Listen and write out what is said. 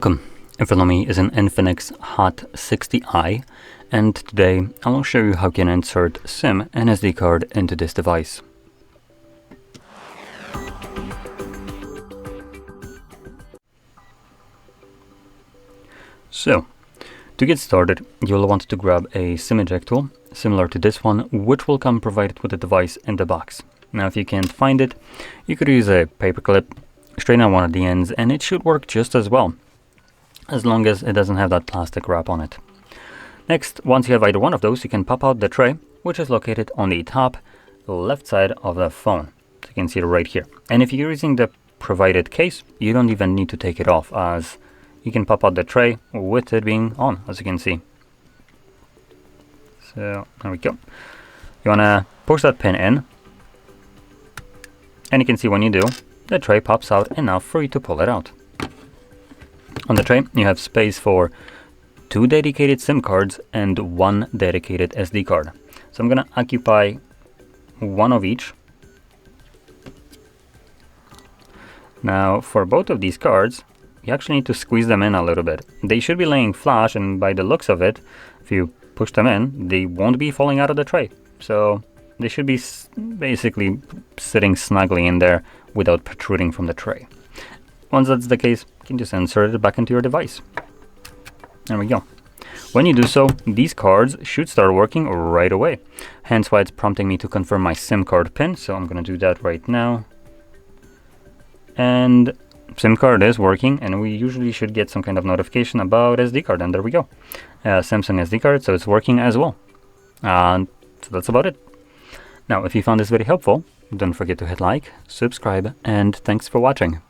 Welcome. In front of me is an INFINIX Hot 60i, and today I'll show you how you can insert SIM and SD card into this device. So, to get started, you'll want to grab a SIM eject tool, similar to this one, which will come provided with the device in the box. Now, if you can't find it, you could use a paperclip, straighten out one of the ends, and it should work just as well, as long as it doesn't have that plastic wrap on it. Next, once you have either one of those, you can pop out the tray, which is located on the top left side of the phone. So you can see it right here. And if you're using the provided case, you don't even need to take it off, as you can pop out the tray with it being on, as you can see. So there we go. You want to push that pin in, and you can see when you do, the tray pops out enough for you to pull it out. On the tray, you have space for 2 dedicated SIM cards and 1 dedicated SD card. So I'm going to occupy one of each. Now, for both of these cards, you actually need to squeeze them in a little bit. They should be laying flush, and by the looks of it, if you push them in, they won't be falling out of the tray. So they should be basically sitting snugly in there without protruding from the tray. Once that's the case, you can just insert it back into your device. There we go. When you do so, these cards should start working right away. Hence why it's prompting me to confirm my SIM card pin. So I'm going to do that right now. And SIM card is working, and we usually should get some kind of notification about SD card. And there we go. Samsung SD card, so it's working as well. So that's about it. Now, if you found this very helpful, don't forget to hit like, subscribe, and thanks for watching.